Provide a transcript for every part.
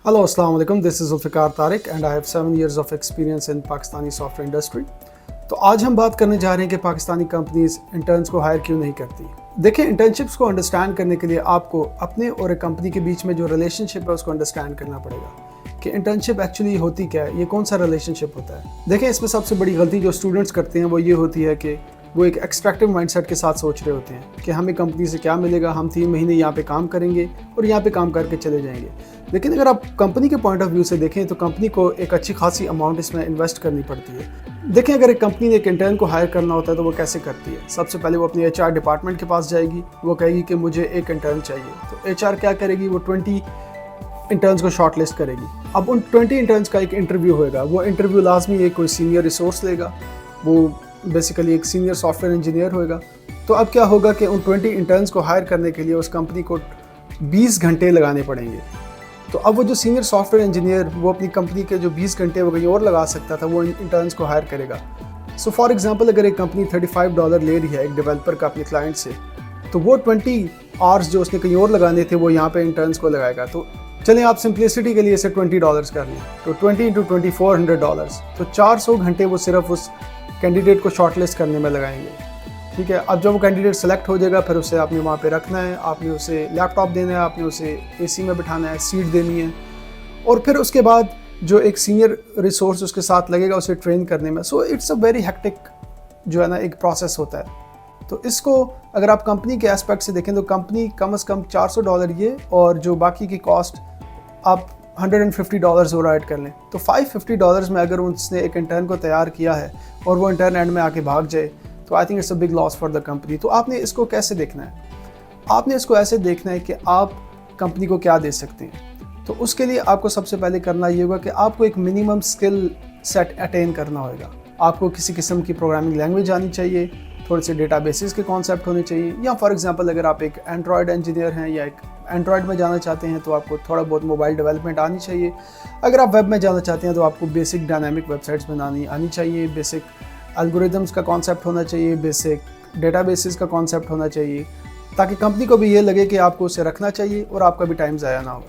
Hello, Assalamu alaikum. This is Zulfikar Tariq and I have 7 years of experience in Pakistani software industry. तो आज हम बात करने जा रहे हैं कि पाकिस्तानी कंपनीज इंटर्न्स को हायर क्यों नहीं करती। देखिए, इंटर्नशिप्स को अंडरस्टैंड करने के लिए आपको अपने और एक कंपनी के बीच में जो रिलेशनशिप है उसको अंडरस्टैंड करना पड़ेगा कि इंटर्नशिप एक्चुअली होती क्या है, ये कौन सा रिलेशनशिप होता है। देखिए, इसमें सबसे बड़ी गलती जो स्टूडेंट्स करते हैं वो ये होती है कि वो एक एक्सट्रैक्टिव माइंडसेट के साथ सोच रहे होते हैं कि हमें कंपनी से क्या मिलेगा, हम 3 महीने यहाँ पे काम करेंगे और यहाँ पे काम करके चले जाएंगे। लेकिन अगर आप कंपनी के पॉइंट ऑफ व्यू से देखें तो कंपनी को एक अच्छी खासी अमाउंट इसमें इन्वेस्ट करनी पड़ती है। देखें, अगर एक कंपनी ने एक इंटर्न को हायर करना होता है तो वो कैसे करती है। सबसे पहले वो अपनी HR डिपार्टमेंट के पास जाएगी, वो कहेगी कि मुझे एक इंटर्न चाहिए। तो HR क्या करेगी, वो 20 इंटर्न्स को शॉर्ट लिस्ट करेगी। अब उन 20 इंटर्न्स का एक इंटरव्यू होएगा। वो इंटरव्यू लाजमी एक कोई सीनियर रिसोर्स लेगा, वो बेसिकली एक सीनियर सॉफ्टवेयर इंजीनियर होएगा। तो अब क्या होगा कि उन 20 इंटर्न्स को हायर करने के लिए उस कंपनी को 20 घंटे लगाने पड़ेंगे। तो अब वो जो सीनियर सॉफ्टवेयर इंजीनियर वो अपनी कंपनी के जो 20 घंटे वो कहीं और लगा सकता था, वो इंटर्न्स को हायर करेगा। सो फॉर एग्जांपल, अगर एक कंपनी $35 ले रही है एक डेवलपर का अपने क्लाइंट से, तो वो 20 आवर्स जो उसने कहीं और लगाने थे वो यहाँ पे इंटर्न्स को लगाएगा। तो चलें, आप सिंप्लिसिटी के लिए इसे $20 कर लें, तो 20 × 20 $400, तो 400 घंटे वो सिर्फ उस कैंडिडेट को शॉर्टलिस्ट करने में लगाएंगे। ठीक है, अब जब वो कैंडिडेट सेलेक्ट हो जाएगा, फिर उसे आपने वहाँ पे रखना है, आपने उसे लैपटॉप देना है, आपने उसे AC में बिठाना है, सीट देनी है, और फिर उसके बाद जो एक सीनियर रिसोर्स उसके साथ लगेगा उसे ट्रेन करने में। So it's a very hectic जो है ना एक प्रोसेस होता है। तो इसको अगर आप कंपनी के एस्पेक्ट से देखें तो कंपनी कम से कम $400 ये और जो बाकी की कॉस्ट आप $150 और ऐड कर लें, तो $550 में अगर उसने एक इंटर्न को तैयार किया है और वो इंटर्न एंड में आके भाग जाए, तो I think it's a big loss for the company. तो आपने इसको कैसे देखना है? आपने इसको ऐसे देखना है कि आप कंपनी को क्या दे सकते हैं। तो उसके लिए आपको सबसे पहले करना ये होगा कि आपको एक मिनिमम स्किल सेट अटेन करना होगा। आपको किसी किस्म की प्रोग्रामिंग लैंग्वेज आनी चाहिए, थोड़े से डेटाबेसेस के कॉन्सेप्ट होने चाहिए, या फॉर एग्जांपल अगर आप एक एंड्रॉयड इंजीनियर हैं या एक एंड्रॉयड में जाना चाहते हैं तो आपको थोड़ा बहुत मोबाइल डेवलपमेंट आनी चाहिए। अगर आप वेब में जाना चाहते हैं तो आपको बेसिक डायनामिक वेबसाइट्स बनानी आनी चाहिए, बेसिक एल्गोरिदम्स का कॉन्सेप्ट होना चाहिए, बेसिक डेटाबेसेस का कॉन्सेप्ट होना चाहिए, ताकि कंपनी को भी ये लगे कि आपको उसे रखना चाहिए और आपका भी टाइम ज़ाया ना हो।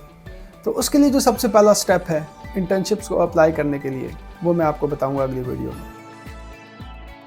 तो उसके लिए जो सबसे पहला स्टेप है इंटर्नशिप्स को अप्लाई करने के लिए, वो मैं आपको बताऊँगा अगली वीडियो में।